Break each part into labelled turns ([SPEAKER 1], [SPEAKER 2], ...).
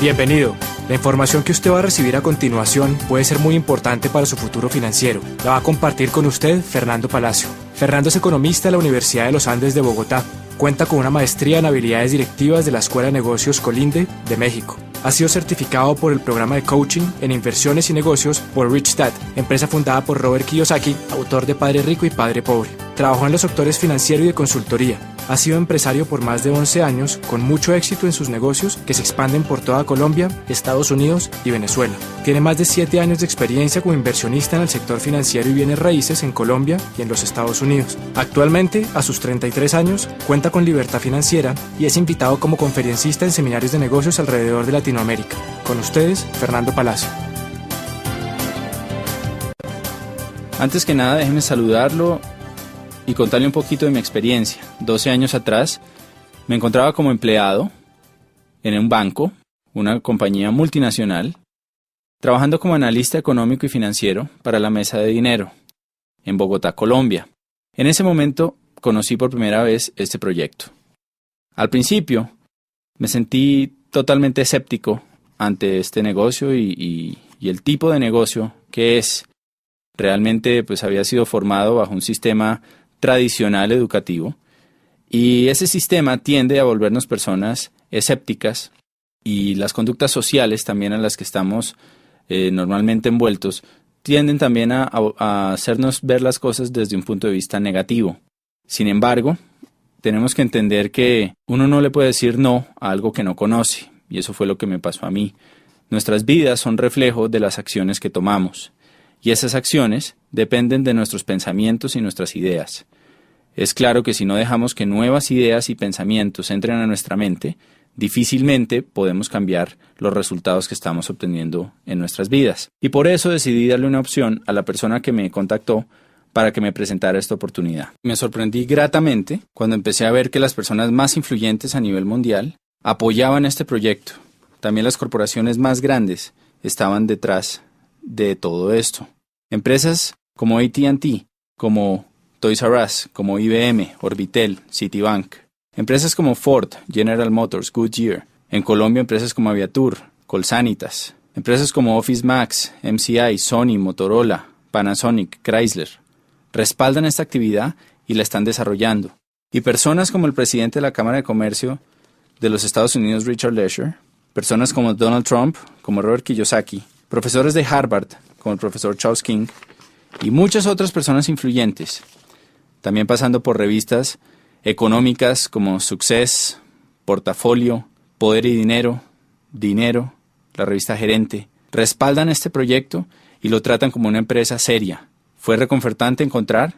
[SPEAKER 1] Bienvenido. La información que usted va a recibir a continuación puede ser muy importante para su futuro financiero. La va a compartir con usted Fernando Palacio. Fernando es economista de la Universidad de los Andes de Bogotá. Cuenta con una maestría en habilidades directivas de la Escuela de Negocios Colinde de México. Ha sido certificado por el programa de coaching en inversiones y negocios por Rich Dad, empresa fundada por Robert Kiyosaki, autor de Padre Rico y Padre Pobre. Trabajó en los sectores financiero y de consultoría. Ha sido empresario por más de 11 años, con mucho éxito en sus negocios que se expanden por toda Colombia, Estados Unidos y Venezuela. Tiene más de 7 años de experiencia como inversionista en el sector financiero y bienes raíces en Colombia y en los Estados Unidos. Actualmente, a sus 33 años, cuenta con libertad financiera y es invitado como conferencista en seminarios de negocios alrededor de Latinoamérica. Con ustedes, Fernando Palacio.
[SPEAKER 2] Antes que nada, déjeme saludarlo y contarle un poquito de mi experiencia. 12 años atrás me encontraba como empleado en un banco, una compañía multinacional, trabajando como analista económico y financiero para la mesa de dinero en Bogotá, Colombia. En ese momento conocí por primera vez este proyecto. Al principio me sentí totalmente escéptico ante este negocio y el tipo de negocio que es. Realmente pues había sido formado bajo un sistema tradicional educativo y ese sistema tiende a volvernos personas escépticas y las conductas sociales también a las que estamos normalmente envueltos tienden también a hacernos ver las cosas desde un punto de vista negativo. Sin embargo, tenemos que entender que uno no le puede decir no a algo que no conoce y eso fue lo que me pasó a mí. Nuestras vidas son reflejo de las acciones que tomamos. Y esas acciones dependen de nuestros pensamientos y nuestras ideas. Es claro que si no dejamos que nuevas ideas y pensamientos entren a nuestra mente, difícilmente podemos cambiar los resultados que estamos obteniendo en nuestras vidas. Y por eso decidí darle una opción a la persona que me contactó para que me presentara esta oportunidad. Me sorprendí gratamente cuando empecé a ver que las personas más influyentes a nivel mundial apoyaban este proyecto. También las corporaciones más grandes estaban detrás de todo esto. Empresas como AT&T, como Toys R Us, como IBM, Orbitel, Citibank. Empresas como Ford, General Motors, Goodyear. En Colombia, empresas como Aviatur, Colsanitas. Empresas como Office Max, MCI, Sony, Motorola, Panasonic, Chrysler. Respaldan esta actividad y la están desarrollando. Y personas como el presidente de la Cámara de Comercio de los Estados Unidos, Richard Lesher. Personas como Donald Trump, como Robert Kiyosaki. Profesores de Harvard, como el profesor Charles King, y muchas otras personas influyentes, también pasando por revistas económicas como Success, Portafolio, Poder y Dinero, Dinero, la revista Gerente, respaldan este proyecto y lo tratan como una empresa seria. Fue reconfortante encontrar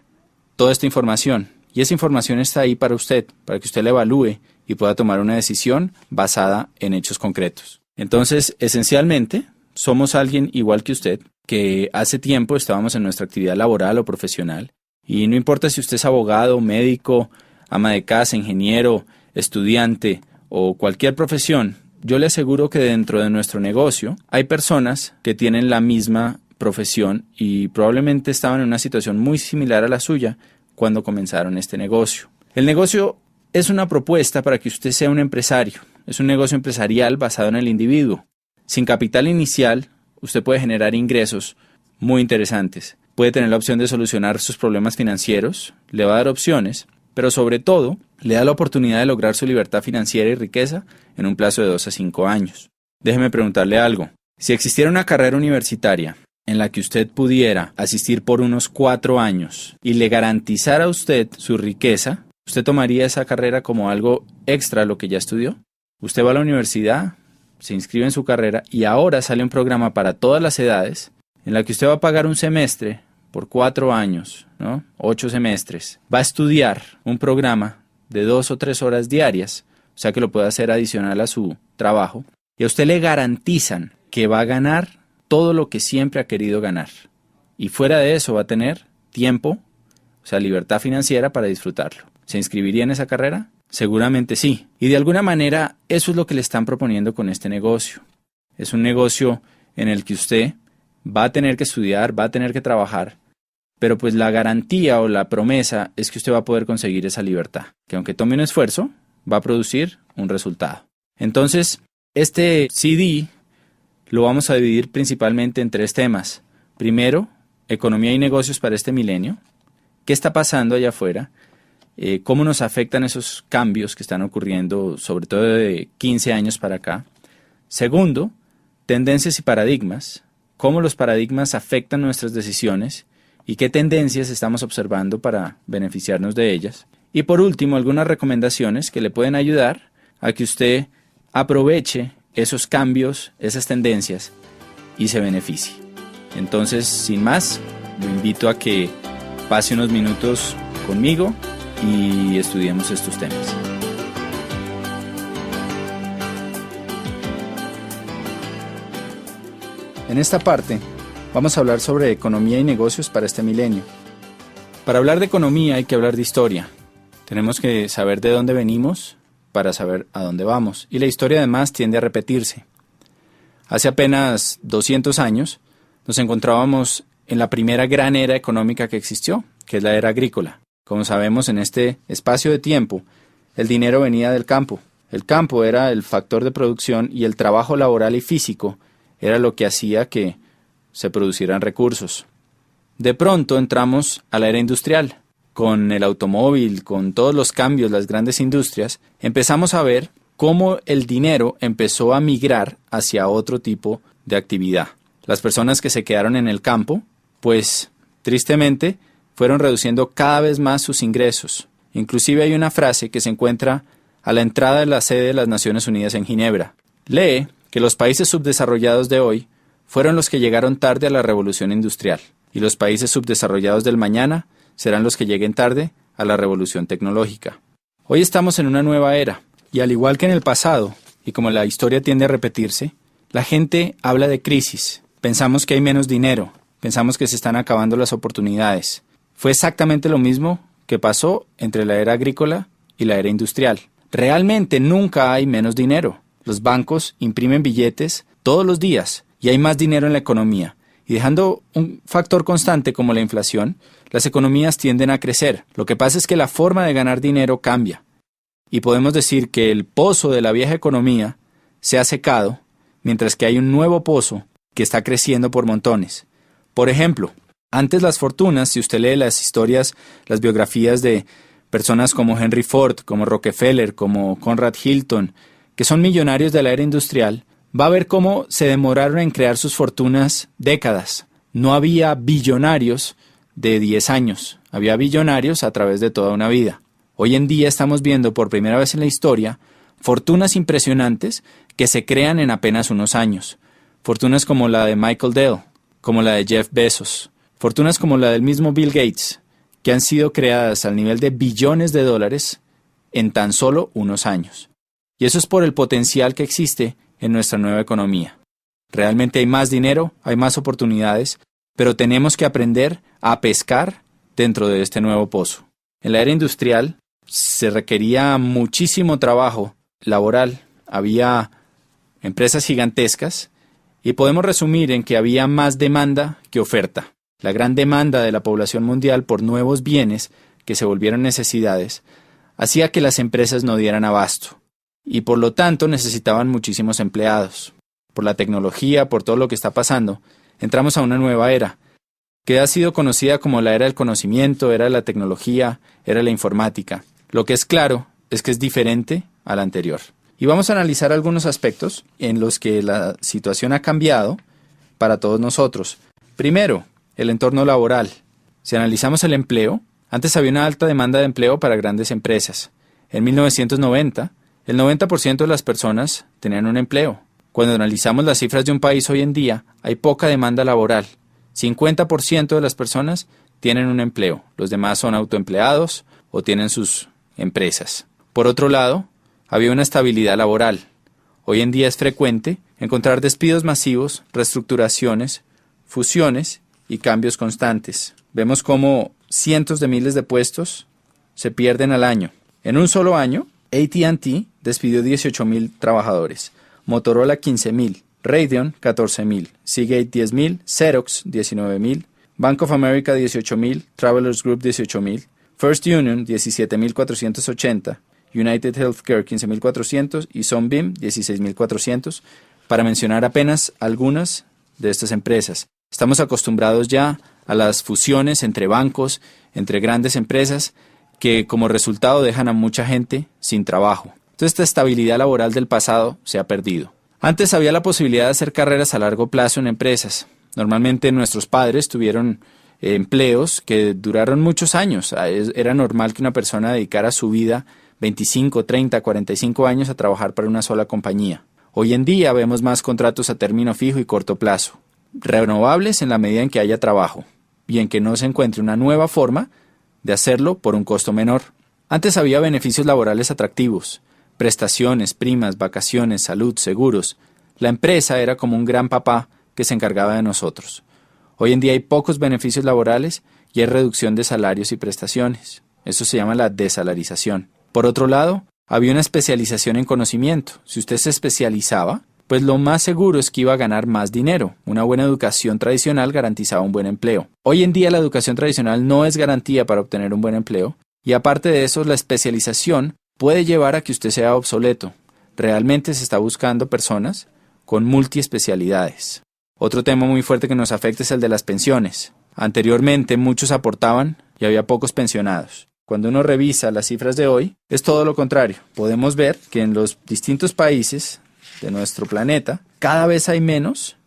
[SPEAKER 2] toda esta información, y esa información está ahí para usted, para que usted la evalúe y pueda tomar una decisión basada en hechos concretos. Entonces, esencialmente, somos alguien igual que usted, que hace tiempo estábamos en nuestra actividad laboral o profesional, y no importa si usted es abogado, médico, ama de casa, ingeniero, estudiante o cualquier profesión, yo le aseguro que dentro de nuestro negocio hay personas que tienen la misma profesión y probablemente estaban en una situación muy similar a la suya cuando comenzaron este negocio. El negocio es una propuesta para que usted sea un empresario, es un negocio empresarial basado en el individuo. Sin capital inicial, usted puede generar ingresos muy interesantes. Puede tener la opción de solucionar sus problemas financieros, le va a dar opciones, pero sobre todo, le da la oportunidad de lograr su libertad financiera y riqueza en un plazo de 2 a 5 años. Déjeme preguntarle algo. Si existiera una carrera universitaria en la que usted pudiera asistir por unos 4 años y le garantizara a usted su riqueza, ¿usted tomaría esa carrera como algo extra a lo que ya estudió? Usted va a la universidad, se inscribe en su carrera y ahora sale un programa para todas las edades en la que usted va a pagar un semestre por 4 años, ¿no? 8 semestres. Va a estudiar un programa de 2 o 3 horas diarias, o sea que lo puede hacer adicional a su trabajo, y a usted le garantizan que va a ganar todo lo que siempre ha querido ganar. Y fuera de eso va a tener tiempo, o sea, libertad financiera para disfrutarlo. ¿Se inscribiría en esa carrera? Seguramente sí. Y de alguna manera eso es lo que le están proponiendo con este negocio. Es un negocio en el que usted va a tener que estudiar, va a tener que trabajar, pero pues la garantía o la promesa es que usted va a poder conseguir esa libertad, que aunque tome un esfuerzo, va a producir un resultado. Entonces, Este CD lo vamos a dividir principalmente en 3 temas. Primero, economía y negocios para este milenio. ¿Qué está pasando allá afuera? ¿Cómo nos afectan esos cambios que están ocurriendo, sobre todo de 15 años para acá? Segundo, tendencias y paradigmas. ¿Cómo los paradigmas afectan nuestras decisiones? ¿Y qué tendencias estamos observando para beneficiarnos de ellas? Y por último, algunas recomendaciones que le pueden ayudar a que usted aproveche esos cambios, esas tendencias y se beneficie. Entonces, sin más, lo invito a que pase unos minutos conmigo y estudiemos estos temas. En esta parte vamos a hablar sobre economía y negocios para este milenio. Para hablar de economía hay que hablar de historia. Tenemos que saber de dónde venimos para saber a dónde vamos. Y la historia además tiende a repetirse. Hace apenas 200 años nos encontrábamos en la primera gran era económica que existió, que es la era agrícola. Como sabemos, en este espacio de tiempo, el dinero venía del campo. El campo era el factor de producción y el trabajo laboral y físico era lo que hacía que se producieran recursos. De pronto entramos a la era industrial. Con el automóvil, con todos los cambios, las grandes industrias, empezamos a ver cómo el dinero empezó a migrar hacia otro tipo de actividad. Las personas que se quedaron en el campo, pues tristemente, fueron reduciendo cada vez más sus ingresos. Inclusive hay una frase que se encuentra a la entrada de la sede de las Naciones Unidas en Ginebra. Lee que los países subdesarrollados de hoy fueron los que llegaron tarde a la revolución industrial, y los países subdesarrollados del mañana serán los que lleguen tarde a la revolución tecnológica. Hoy estamos en una nueva era, y al igual que en el pasado, y como la historia tiende a repetirse, la gente habla de crisis. Pensamos que hay menos dinero, pensamos que se están acabando las oportunidades. Fue exactamente lo mismo que pasó entre la era agrícola y la era industrial. Realmente nunca hay menos dinero. Los bancos imprimen billetes todos los días y hay más dinero en la economía. Y dejando un factor constante como la inflación, las economías tienden a crecer. Lo que pasa es que la forma de ganar dinero cambia. Y podemos decir que el pozo de la vieja economía se ha secado, mientras que hay un nuevo pozo que está creciendo por montones. Por ejemplo, antes las fortunas, si usted lee las historias, las biografías de personas como Henry Ford, como Rockefeller, como Conrad Hilton, que son millonarios de la era industrial, va a ver cómo se demoraron en crear sus fortunas décadas. No había billonarios de 10 años, había billonarios a través de toda una vida. Hoy en día estamos viendo por primera vez en la historia fortunas impresionantes que se crean en apenas unos años. Fortunas como la de Michael Dell, como la de Jeff Bezos, fortunas como la del mismo Bill Gates, que han sido creadas al nivel de billones de dólares en tan solo unos años. Y eso es por el potencial que existe en nuestra nueva economía. Realmente hay más dinero, hay más oportunidades, pero tenemos que aprender a pescar dentro de este nuevo pozo. En la era industrial se requería muchísimo trabajo laboral, había empresas gigantescas y podemos resumir en que había más demanda que oferta. La gran demanda de la población mundial por nuevos bienes que se volvieron necesidades hacía que las empresas no dieran abasto y por lo tanto necesitaban muchísimos empleados. Por la tecnología, por todo lo que está pasando, entramos a una nueva era que ha sido conocida como la era del conocimiento, era de la tecnología, era de la informática. Lo que es claro es que es diferente a la anterior. Y vamos a analizar algunos aspectos en los que la situación ha cambiado para todos nosotros. Primero, el entorno laboral. Si analizamos el empleo, antes había una alta demanda de empleo para grandes empresas. En 1990, el 90% de las personas tenían un empleo. Cuando analizamos las cifras de un país hoy en día, hay poca demanda laboral. 50% de las personas tienen un empleo. Los demás son autoempleados o tienen sus empresas. Por otro lado, había una estabilidad laboral. Hoy en día es frecuente encontrar despidos masivos, reestructuraciones, fusiones y cambios constantes. Vemos cómo cientos de miles de puestos se pierden al año. En un solo año, AT&T despidió 18,000 trabajadores, Motorola 15,000, Radeon 14,000, Seagate 10,000, Xerox 19,000, Bank of America 18,000, Travelers Group 18,000, First Union 17,480 United Healthcare 15.400 y Sunbeam 16.400, para mencionar apenas algunas de estas empresas. Estamos acostumbrados ya a las fusiones entre bancos, entre grandes empresas, que como resultado dejan a mucha gente sin trabajo. Entonces esta estabilidad laboral del pasado se ha perdido. Antes había la posibilidad de hacer carreras a largo plazo en empresas. Normalmente nuestros padres tuvieron empleos que duraron muchos años. Era normal que una persona dedicara su vida 25, 30, 45 años a trabajar para una sola compañía. Hoy en día vemos más contratos a término fijo y corto plazo, renovables en la medida en que haya trabajo y en que no se encuentre una nueva forma de hacerlo por un costo menor. Antes había beneficios laborales atractivos, prestaciones, primas, vacaciones, salud, seguros. La empresa era como un gran papá que se encargaba de nosotros. Hoy en día hay pocos beneficios laborales y hay reducción de salarios y prestaciones. Eso se llama la desalarización. Por otro lado, había una especialización en conocimiento. Si usted se especializaba, pues lo más seguro es que iba a ganar más dinero. Una buena educación tradicional garantizaba un buen empleo. Hoy en día la educación tradicional no es garantía para obtener un buen empleo, y aparte de eso, la especialización puede llevar a que usted sea obsoleto. Realmente se está buscando personas con multiespecialidades. Otro tema muy fuerte que nos afecta es el de las pensiones. Anteriormente muchos aportaban y había pocos pensionados. Cuando uno revisa las cifras de hoy, es todo lo contrario. Podemos ver que en los distintos países de nuestro planeta, cada vez hay menos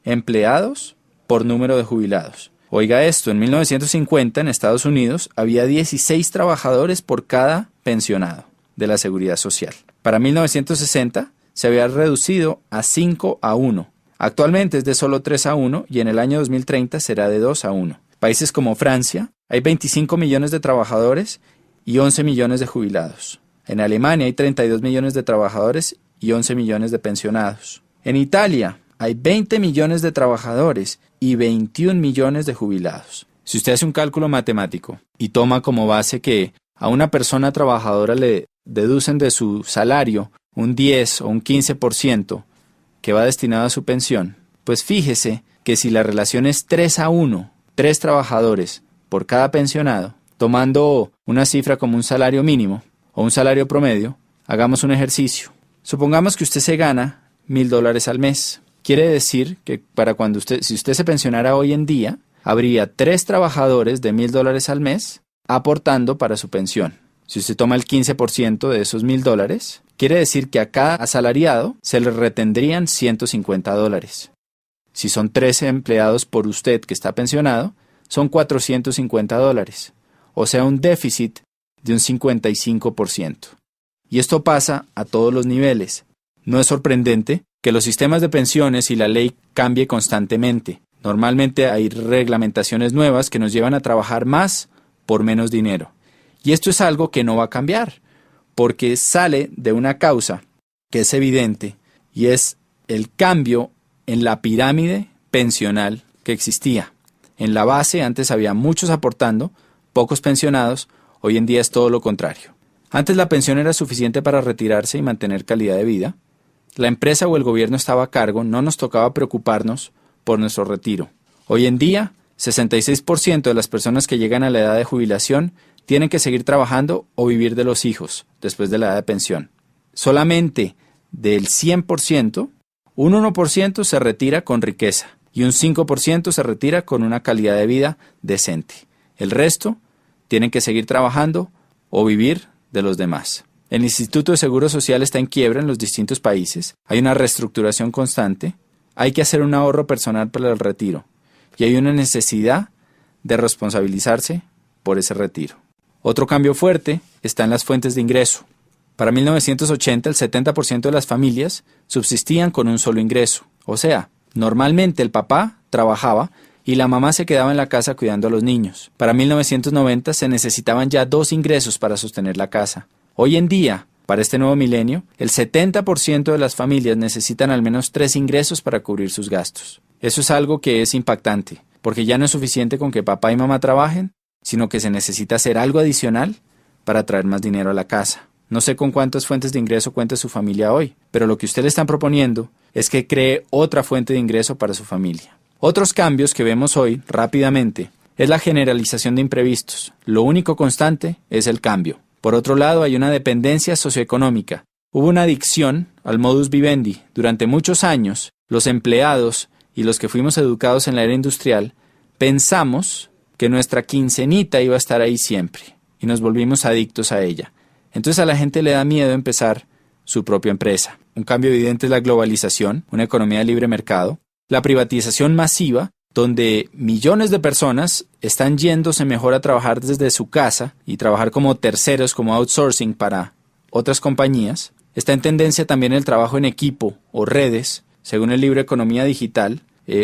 [SPEAKER 2] empleados por número de jubilados. Oiga esto, en 1950 en Estados Unidos había 16 trabajadores por cada pensionado de la Seguridad Social. Para 1960 se había reducido a 5-1. Actualmente es de solo 3-1 y en el año 2030 será de 2-1. Países como Francia, hay 25 millones de trabajadores y 11 millones de jubilados. En Alemania hay 32 millones de trabajadores y 11 millones de pensionados. En Italia hay 20 millones de trabajadores y 21 millones de jubilados. Si usted hace un cálculo matemático y toma como base que a una persona trabajadora le deducen de su salario un 10 o un 15% que va destinado a su pensión, pues fíjese que si la relación es 3-1, 3 trabajadores por cada pensionado, tomando una cifra como un salario mínimo o un salario promedio, hagamos un ejercicio. Supongamos que usted se gana $1,000 al mes. Quiere decir que si usted se pensionara hoy en día, habría 3 trabajadores de $1,000 al mes aportando para su pensión. Si usted toma el 15% de esos $1,000, quiere decir que a cada asalariado se le retendrían $150. Si son 13 empleados por usted que está pensionado, son $450, o sea un déficit de un 55%. Y esto pasa a todos los niveles. No es sorprendente que los sistemas de pensiones y la ley cambie constantemente. Normalmente hay reglamentaciones nuevas que nos llevan a trabajar más por menos dinero. Y esto es algo que no va a cambiar, porque sale de una causa que es evidente, y es el cambio en la pirámide pensional que existía. En la base antes había muchos aportando, pocos pensionados, hoy en día es todo lo contrario. Antes la pensión era suficiente para retirarse y mantener calidad de vida. La empresa o el gobierno estaba a cargo, no nos tocaba preocuparnos por nuestro retiro. Hoy en día, 66% de las personas que llegan a la edad de jubilación tienen que seguir trabajando o vivir de los hijos después de la edad de pensión. Solamente del 100%, un 1% se retira con riqueza y un 5% se retira con una calidad de vida decente. El resto tienen que seguir trabajando o vivir de los demás. El Instituto de Seguro Social está en quiebra en los distintos países. Hay una reestructuración constante. Hay que hacer un ahorro personal para el retiro. Y hay una necesidad de responsabilizarse por ese retiro. Otro cambio fuerte está en las fuentes de ingreso. Para 1980, el 70% de las familias subsistían con un solo ingreso. O sea, normalmente el papá trabajaba y la mamá se quedaba en la casa cuidando a los niños. Para 1990 se necesitaban ya 2 ingresos para sostener la casa. Hoy en día, para este nuevo milenio, el 70% de las familias necesitan al menos 3 ingresos para cubrir sus gastos. Eso es algo que es impactante, porque ya no es suficiente con que papá y mamá trabajen, sino que se necesita hacer algo adicional para traer más dinero a la casa. No sé con cuántas fuentes de ingreso cuenta su familia hoy, pero lo que usted le está proponiendo es que cree otra fuente de ingreso para su familia. Otros cambios que vemos hoy, rápidamente, es la generalización de imprevistos. Lo único constante es el cambio. Por otro lado, hay una dependencia socioeconómica. Hubo una adicción al modus vivendi. Durante muchos años, los empleados y los que fuimos educados en la era industrial, pensamos que nuestra quincenita iba a estar ahí siempre y nos volvimos adictos a ella. Entonces a la gente le da miedo empezar su propia empresa. Un cambio evidente es la globalización, una economía de libre mercado, la privatización masiva, donde millones de personas están yéndose mejor a trabajar desde su casa y trabajar como terceros, como outsourcing para otras compañías. Está en tendencia también el trabajo en equipo o redes, según el libro Economía Digital.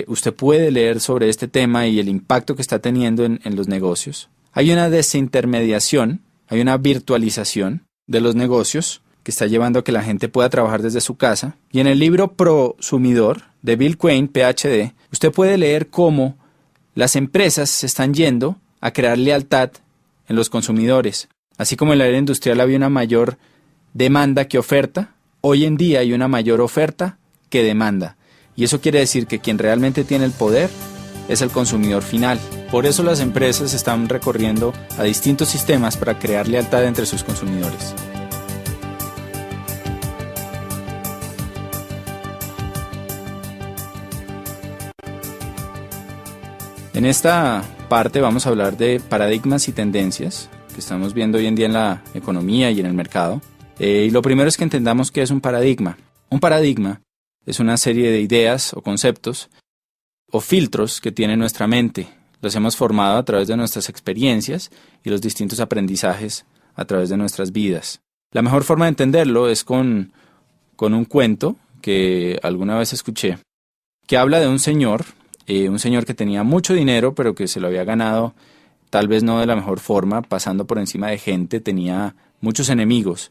[SPEAKER 2] Usted puede leer sobre este tema y el impacto que está teniendo en los negocios. Hay una desintermediación, hay una virtualización de los negocios que está llevando a que la gente pueda trabajar desde su casa. Y en el libro Prosumidor de Bill Quain, PhD, usted puede leer cómo las empresas se están yendo a crear lealtad en los consumidores. Así como en la era industrial había una mayor demanda que oferta, hoy en día hay una mayor oferta que demanda. Y eso quiere decir que quien realmente tiene el poder es el consumidor final. Por eso las empresas están recurriendo a distintos sistemas para crear lealtad entre sus consumidores. En esta parte vamos a hablar de paradigmas y tendencias que estamos viendo hoy en día en la economía y en el mercado. Y lo primero es que entendamos qué es un paradigma. Un paradigma es una serie de ideas o conceptos o filtros que tiene nuestra mente. Los hemos formado a través de nuestras experiencias y los distintos aprendizajes a través de nuestras vidas. La mejor forma de entenderlo es con un cuento que alguna vez escuché, que habla de un señor que tenía mucho dinero, pero que se lo había ganado tal vez no de la mejor forma, pasando por encima de gente, tenía muchos enemigos.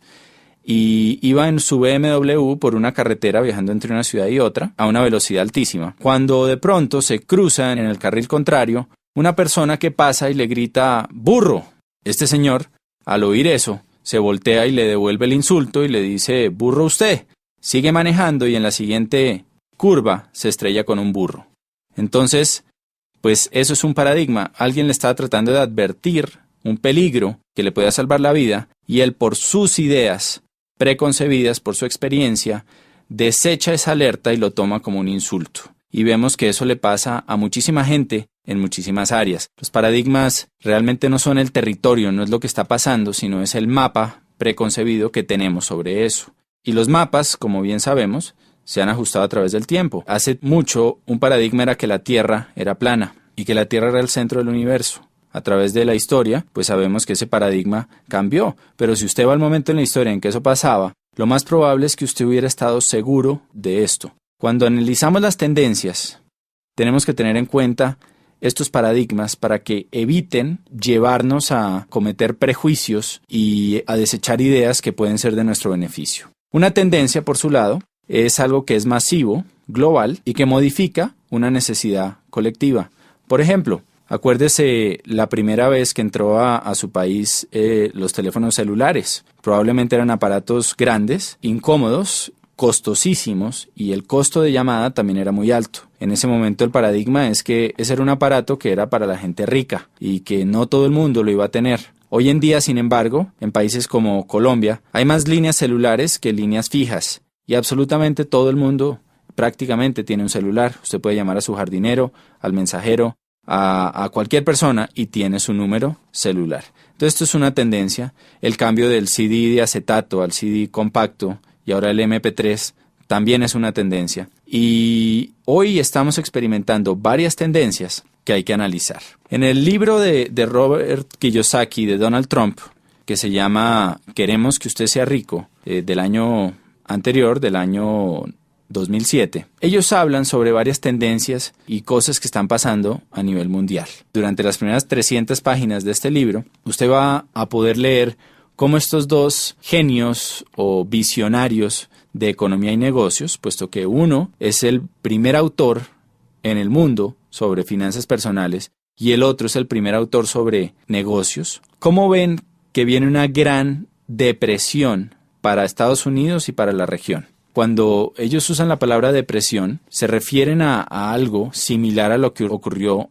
[SPEAKER 2] Y iba en su BMW por una carretera viajando entre una ciudad y otra a una velocidad altísima. Cuando de pronto se cruza en el carril contrario una persona que pasa y le grita ¡burro! Este señor, al oír eso, se voltea y le devuelve el insulto y le dice ¡burro usted! Sigue manejando y en la siguiente curva se estrella con un burro. Entonces, pues eso es un paradigma. Alguien le está tratando de advertir un peligro que le pueda salvar la vida y él por sus ideas preconcebidas, por su experiencia, desecha esa alerta y lo toma como un insulto. Y vemos que eso le pasa a muchísima gente en muchísimas áreas. Los paradigmas realmente no son el territorio, no es lo que está pasando, sino es el mapa preconcebido que tenemos sobre eso. Y los mapas, como bien sabemos, se han ajustado a través del tiempo. Hace mucho, un paradigma era que la Tierra era plana y que la Tierra era el centro del universo. A través de la historia, pues sabemos que ese paradigma cambió. Pero si usted va al momento en la historia en que eso pasaba, lo más probable es que usted hubiera estado seguro de esto. Cuando analizamos las tendencias, tenemos que tener en cuenta estos paradigmas para que eviten llevarnos a cometer prejuicios y a desechar ideas que pueden ser de nuestro beneficio. Una tendencia, por su lado, es algo que es masivo, global y que modifica una necesidad colectiva. Por ejemplo, acuérdese la primera vez que entró a su país los teléfonos celulares. Probablemente eran aparatos grandes, incómodos, costosísimos y el costo de llamada también era muy alto. En ese momento el paradigma es que ese era un aparato que era para la gente rica y que no todo el mundo lo iba a tener. Hoy en día, sin embargo, en países como Colombia, hay más líneas celulares que líneas fijas y absolutamente todo el mundo prácticamente tiene un celular. Usted puede llamar a su jardinero, al mensajero, a cualquier persona y tiene su número celular. Entonces esto es una tendencia. El cambio del CD de acetato al CD compacto y ahora el MP3 también es una tendencia. Y hoy estamos experimentando varias tendencias que hay que analizar. En el libro de Robert Kiyosaki, de Donald Trump, que se llama Queremos que usted sea rico, del año anterior, del año 2007, ellos hablan sobre varias tendencias y cosas que están pasando a nivel mundial. Durante las primeras 300 páginas de este libro, usted va a poder leer cómo estos dos genios o visionarios de economía y negocios, puesto que uno es el primer autor en el mundo sobre finanzas personales y el otro es el primer autor sobre negocios, cómo ven que viene una gran depresión para Estados Unidos y para la región. Cuando ellos usan la palabra depresión, se refieren a algo similar a lo que ocurrió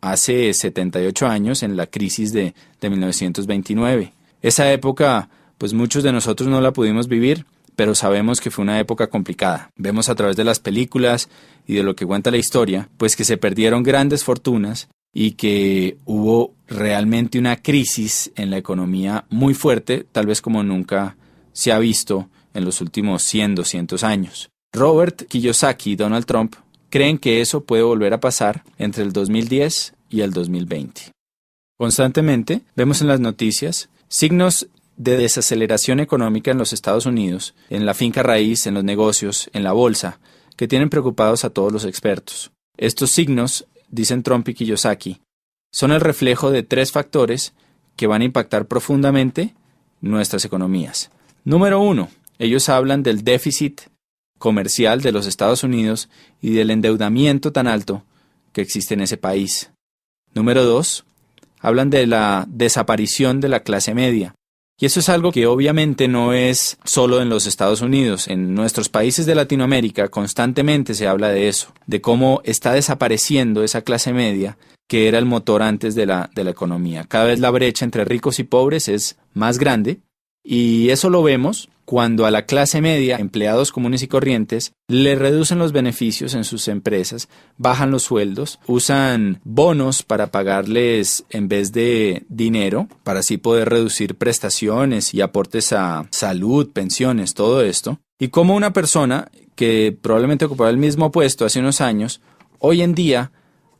[SPEAKER 2] hace 78 años en la crisis de 1929. Esa época, pues muchos de nosotros no la pudimos vivir, pero sabemos que fue una época complicada. Vemos a través de las películas y de lo que cuenta la historia, pues que se perdieron grandes fortunas y que hubo realmente una crisis en la economía muy fuerte, tal vez como nunca se ha visto en los últimos 100, 200 años. Robert Kiyosaki y Donald Trump creen que eso puede volver a pasar entre el 2010 y el 2020. Constantemente vemos en las noticias signos de desaceleración económica en los Estados Unidos, en la finca raíz, en los negocios, en la bolsa, que tienen preocupados a todos los expertos. Estos signos, dicen Trump y Kiyosaki, son el reflejo de 3 factores que van a impactar profundamente nuestras economías. Número 1, ellos hablan del déficit comercial de los Estados Unidos y del endeudamiento tan alto que existe en ese país. Número 2, hablan de la desaparición de la clase media. Y eso es algo que obviamente no es solo en los Estados Unidos. En nuestros países de Latinoamérica constantemente se habla de eso, de cómo está desapareciendo esa clase media que era el motor antes de la economía. Cada vez la brecha entre ricos y pobres es más grande y eso lo vemos cuando a la clase media, empleados comunes y corrientes, le reducen los beneficios en sus empresas, bajan los sueldos, usan bonos para pagarles en vez de dinero, para así poder reducir prestaciones y aportes a salud, pensiones, todo esto. Y como una persona que probablemente ocupaba el mismo puesto hace unos años, hoy en día,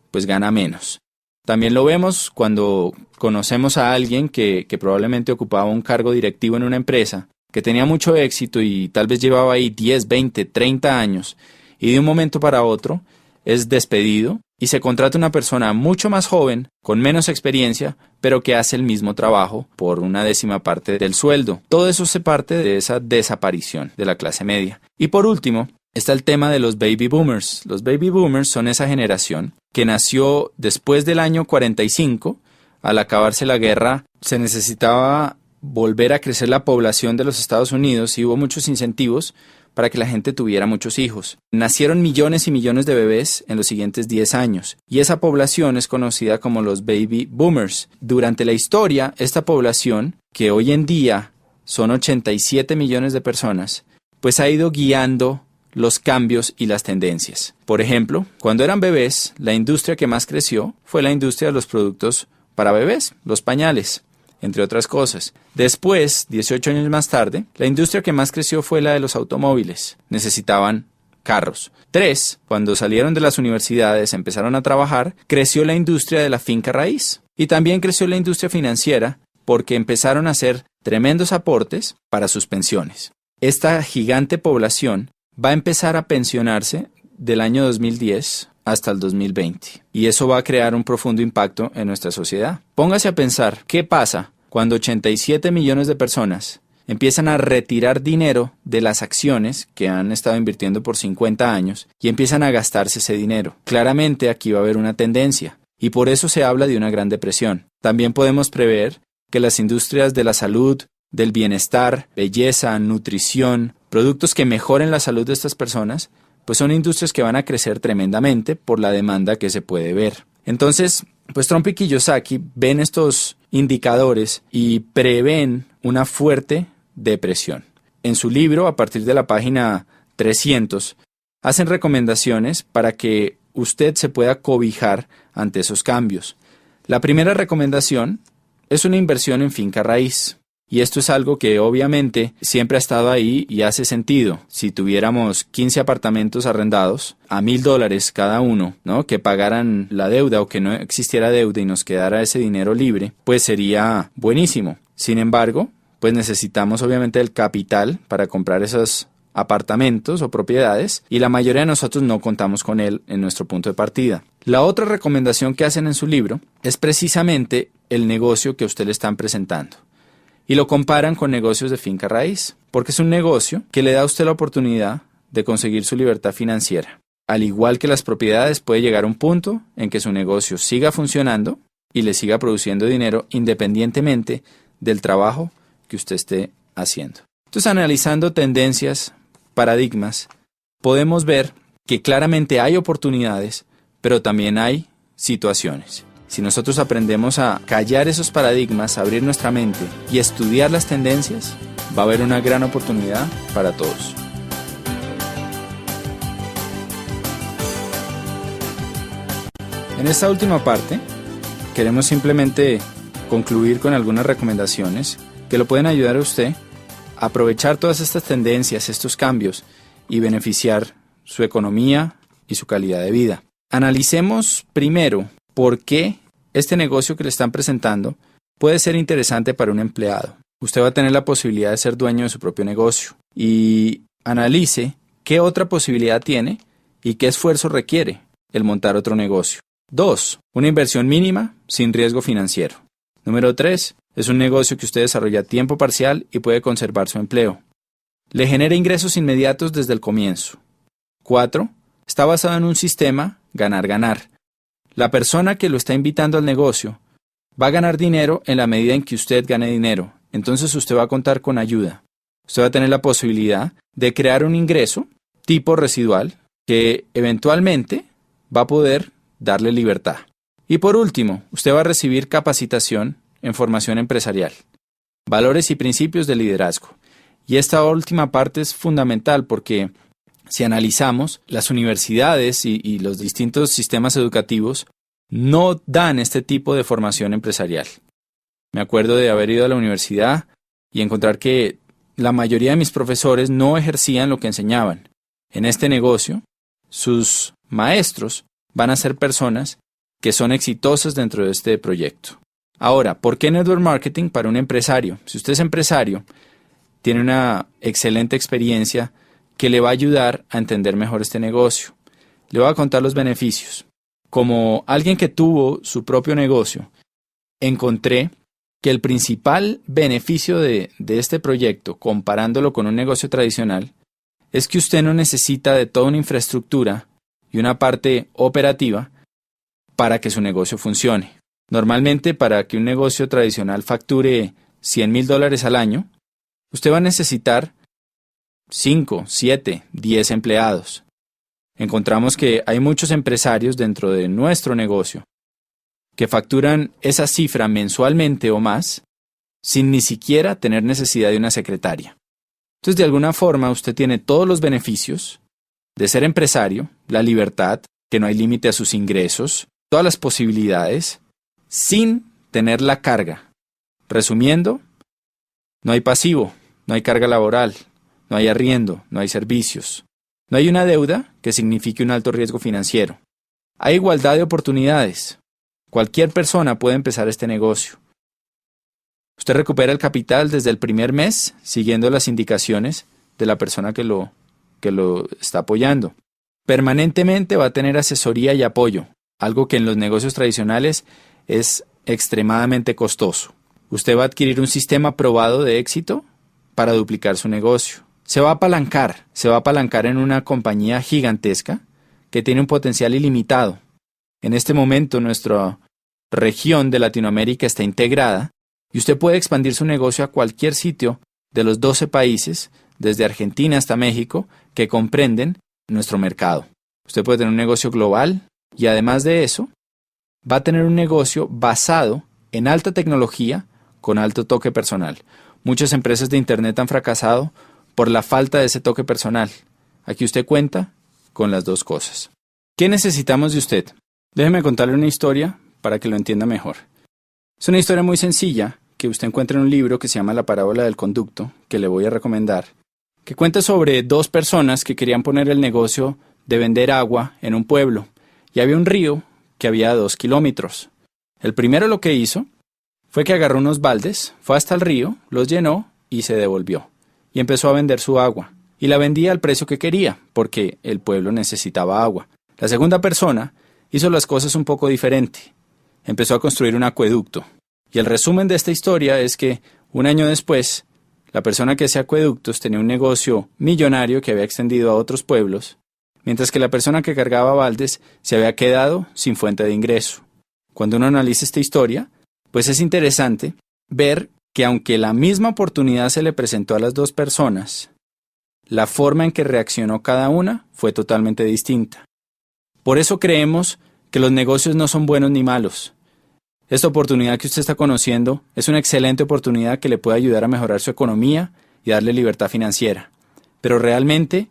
[SPEAKER 2] pues gana menos. También lo vemos cuando conocemos a alguien que probablemente ocupaba un cargo directivo en una empresa, que tenía mucho éxito y tal vez llevaba ahí 10, 20, 30 años y de un momento para otro es despedido y se contrata una persona mucho más joven, con menos experiencia, pero que hace el mismo trabajo por una 10ª parte del sueldo. Todo eso se parte de esa desaparición de la clase media. Y por último, está el tema de los baby boomers. Los baby boomers son esa generación que nació después del año 45. Al acabarse la guerra, se necesitaba volver a crecer la población de los Estados Unidos y hubo muchos incentivos para que la gente tuviera muchos hijos. Nacieron millones y millones de bebés en los siguientes 10 años y esa población es conocida como los baby boomers. Durante la historia, esta población, que hoy en día son 87 millones de personas, pues ha ido guiando los cambios y las tendencias. Por ejemplo, cuando eran bebés, la industria que más creció fue la industria de los productos para bebés, los pañales, entre otras cosas. Después, 18 años más tarde, la industria que más creció fue la de los automóviles. Necesitaban carros. 3, cuando salieron de las universidades, empezaron a trabajar, creció la industria de la finca raíz. Y también creció la industria financiera porque empezaron a hacer tremendos aportes para sus pensiones. Esta gigante población va a empezar a pensionarse del año 2010 hasta el 2020. Y eso va a crear un profundo impacto en nuestra sociedad. Póngase a pensar, ¿qué pasa cuando 87 millones de personas empiezan a retirar dinero de las acciones que han estado invirtiendo por 50 años y empiezan a gastarse ese dinero? Claramente aquí va a haber una tendencia y por eso se habla de una gran depresión. También podemos prever que las industrias de la salud, del bienestar, belleza, nutrición, productos que mejoren la salud de estas personas, pues son industrias que van a crecer tremendamente por la demanda que se puede ver. Entonces, pues Trump y Kiyosaki ven estos indicadores y prevén una fuerte depresión. En su libro, a partir de la página 300, hacen recomendaciones para que usted se pueda cobijar ante esos cambios. La primera recomendación es una inversión en finca raíz. Y esto es algo que obviamente siempre ha estado ahí y hace sentido. Si tuviéramos 15 apartamentos arrendados a $1,000 cada uno, ¿no?, que pagaran la deuda o que no existiera deuda y nos quedara ese dinero libre, pues sería buenísimo. Sin embargo, pues necesitamos obviamente el capital para comprar esos apartamentos o propiedades y la mayoría de nosotros no contamos con él en nuestro punto de partida. La otra recomendación que hacen en su libro es precisamente el negocio que a usted le están presentando. Y lo comparan con negocios de finca raíz, porque es un negocio que le da a usted la oportunidad de conseguir su libertad financiera. Al igual que las propiedades, puede llegar a un punto en que su negocio siga funcionando y le siga produciendo dinero independientemente del trabajo que usted esté haciendo. Entonces, analizando tendencias, paradigmas, podemos ver que claramente hay oportunidades, pero también hay situaciones. Si nosotros aprendemos a callar esos paradigmas, abrir nuestra mente y estudiar las tendencias, va a haber una gran oportunidad para todos. En esta última parte, queremos simplemente concluir con algunas recomendaciones que lo pueden ayudar a usted a aprovechar todas estas tendencias, estos cambios y beneficiar su economía y su calidad de vida. Analicemos primero por qué este negocio que le están presentando puede ser interesante para un empleado. Usted va a tener la posibilidad de ser dueño de su propio negocio y analice qué otra posibilidad tiene y qué esfuerzo requiere el montar otro negocio. 2. Una inversión mínima sin riesgo financiero. Número 3. Es un negocio que usted desarrolla a tiempo parcial y puede conservar su empleo. Le genera ingresos inmediatos desde el comienzo. 4. Está basado en un sistema ganar-ganar. La persona que lo está invitando al negocio va a ganar dinero en la medida en que usted gane dinero. Entonces usted va a contar con ayuda. Usted va a tener la posibilidad de crear un ingreso tipo residual que eventualmente va a poder darle libertad. Y por último, usted va a recibir capacitación en formación empresarial, valores y principios de liderazgo. Y esta última parte es fundamental porque si analizamos, las universidades y los distintos sistemas educativos no dan este tipo de formación empresarial. Me acuerdo de haber ido a la universidad y encontrar que la mayoría de mis profesores no ejercían lo que enseñaban. En este negocio, sus maestros van a ser personas que son exitosas dentro de este proyecto. Ahora, ¿por qué Network Marketing para un empresario? Si usted es empresario, tiene una excelente experiencia que le va a ayudar a entender mejor este negocio. Le voy a contar los beneficios. Como alguien que tuvo su propio negocio, encontré que el principal beneficio de este proyecto, comparándolo con un negocio tradicional, es que usted no necesita de toda una infraestructura y una parte operativa para que su negocio funcione. Normalmente, para que un negocio tradicional facture $100,000 al año, usted va a necesitar 5, 7, 10 empleados. Encontramos que hay muchos empresarios dentro de nuestro negocio que facturan esa cifra mensualmente o más sin ni siquiera tener necesidad de una secretaria. Entonces, de alguna forma, usted tiene todos los beneficios de ser empresario, la libertad, que no hay límite a sus ingresos, todas las posibilidades, sin tener la carga. Resumiendo, no hay pasivo, no hay carga laboral, no hay arriendo, no hay servicios, no hay una deuda que signifique un alto riesgo financiero. Hay igualdad de oportunidades. Cualquier persona puede empezar este negocio. Usted recupera el capital desde el primer mes siguiendo las indicaciones de la persona que lo está apoyando. Permanentemente va a tener asesoría y apoyo, algo que en los negocios tradicionales es extremadamente costoso. Usted va a adquirir un sistema probado de éxito para duplicar su negocio. Se va a apalancar en una compañía gigantesca que tiene un potencial ilimitado. En este momento nuestra región de Latinoamérica está integrada y usted puede expandir su negocio a cualquier sitio de los 12 países, desde Argentina hasta México, que comprenden nuestro mercado. Usted puede tener un negocio global y además de eso, va a tener un negocio basado en alta tecnología con alto toque personal. Muchas empresas de Internet han fracasado por la falta de ese toque personal. Aquí usted cuenta con las dos cosas. ¿Qué necesitamos de usted? Déjeme contarle una historia para que lo entienda mejor. Es una historia muy sencilla que usted encuentra en un libro que se llama La parábola del conducto, que le voy a recomendar, que cuenta sobre dos personas que querían poner el negocio de vender agua en un pueblo, y había un río que había 2 kilómetros. El primero lo que hizo fue que agarró unos baldes, fue hasta el río, los llenó y se devolvió, y empezó a vender su agua, y la vendía al precio que quería, porque el pueblo necesitaba agua. La segunda persona hizo las cosas un poco diferente. Empezó a construir un acueducto. Y el resumen de esta historia es que, un año después, la persona que hacía acueductos tenía un negocio millonario que había extendido a otros pueblos, mientras que la persona que cargaba baldes se había quedado sin fuente de ingreso. Cuando uno analiza esta historia, pues es interesante ver que aunque la misma oportunidad se le presentó a las dos personas, la forma en que reaccionó cada una fue totalmente distinta. Por eso creemos que los negocios no son buenos ni malos, Esta oportunidad que usted está conociendo es una excelente oportunidad que le puede ayudar a mejorar su economía y darle libertad financiera. Pero realmente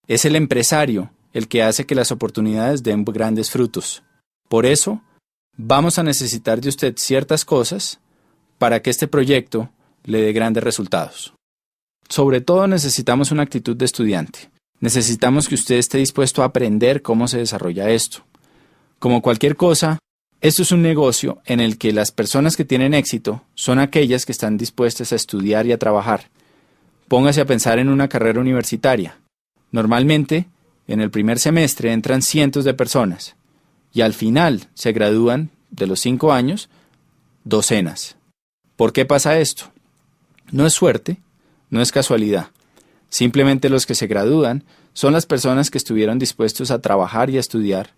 [SPEAKER 2] es el empresario el que hace que las oportunidades den grandes frutos. Por eso, vamos a necesitar de usted ciertas cosas para que este proyecto le dé grandes resultados. Sobre todo necesitamos una actitud de estudiante. Necesitamos que usted esté dispuesto a aprender cómo se desarrolla esto. Como cualquier cosa, esto es un negocio en el que las personas que tienen éxito son aquellas que están dispuestas a estudiar y a trabajar. Póngase a pensar en una carrera universitaria. Normalmente, en el primer semestre entran cientos de personas y al final se gradúan de los 5 años docenas. ¿Por qué pasa esto? No es suerte, no es casualidad. Simplemente los que se gradúan son las personas que estuvieron dispuestos a trabajar y a estudiar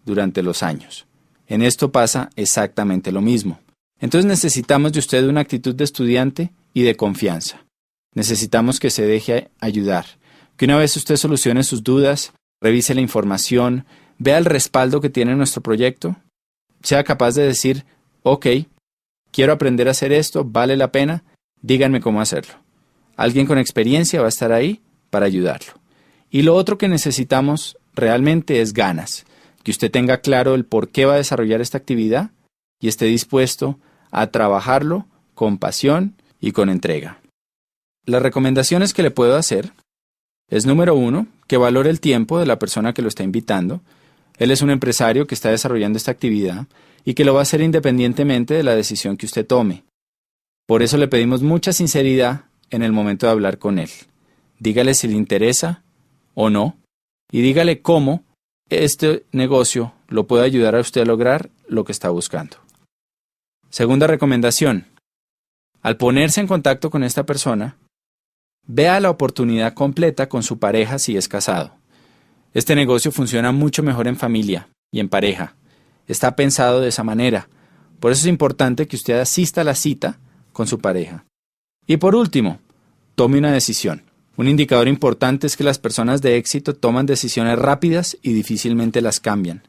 [SPEAKER 2] durante los años. En esto pasa exactamente lo mismo. Entonces necesitamos de usted una actitud de estudiante y de confianza. Necesitamos que se deje ayudar, que una vez usted solucione sus dudas, revise la información, vea el respaldo que tiene nuestro proyecto, sea capaz de decir, ok, quiero aprender a hacer esto, vale la pena, díganme cómo hacerlo. Alguien con experiencia va a estar ahí para ayudarlo. Y lo otro que necesitamos realmente es ganas. Que usted tenga claro el por qué va a desarrollar esta actividad y esté dispuesto a trabajarlo con pasión y con entrega. Las recomendaciones que le puedo hacer es, número 1, que valore el tiempo de la persona que lo está invitando. Él es un empresario que está desarrollando esta actividad y que lo va a hacer independientemente de la decisión que usted tome. Por eso le pedimos mucha sinceridad en el momento de hablar con él. Dígale si le interesa o no y dígale cómo este negocio lo puede ayudar a usted a lograr lo que está buscando. Segunda recomendación. Al ponerse en contacto con esta persona, vea la oportunidad completa con su pareja si es casado. Este negocio funciona mucho mejor en familia y en pareja. Está pensado de esa manera. Por eso es importante que usted asista a la cita con su pareja. Y por último, tome una decisión. Un indicador importante es que las personas de éxito toman decisiones rápidas y difícilmente las cambian.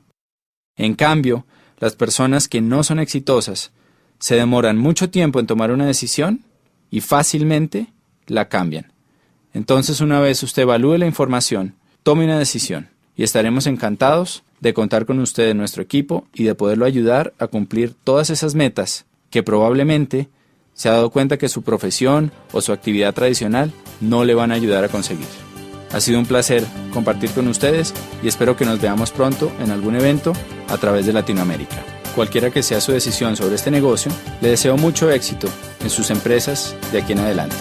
[SPEAKER 2] En cambio, las personas que no son exitosas se demoran mucho tiempo en tomar una decisión y fácilmente la cambian. Entonces, una vez usted evalúe la información, tome una decisión y estaremos encantados de contar con usted en nuestro equipo y de poderlo ayudar a cumplir todas esas metas que probablemente se ha dado cuenta que su profesión o su actividad tradicional no le van a ayudar a conseguir. Ha sido un placer compartir con ustedes y espero que nos veamos pronto en algún evento a través de Latinoamérica. Cualquiera que sea su decisión sobre este negocio, le deseo mucho éxito en sus empresas de aquí en adelante.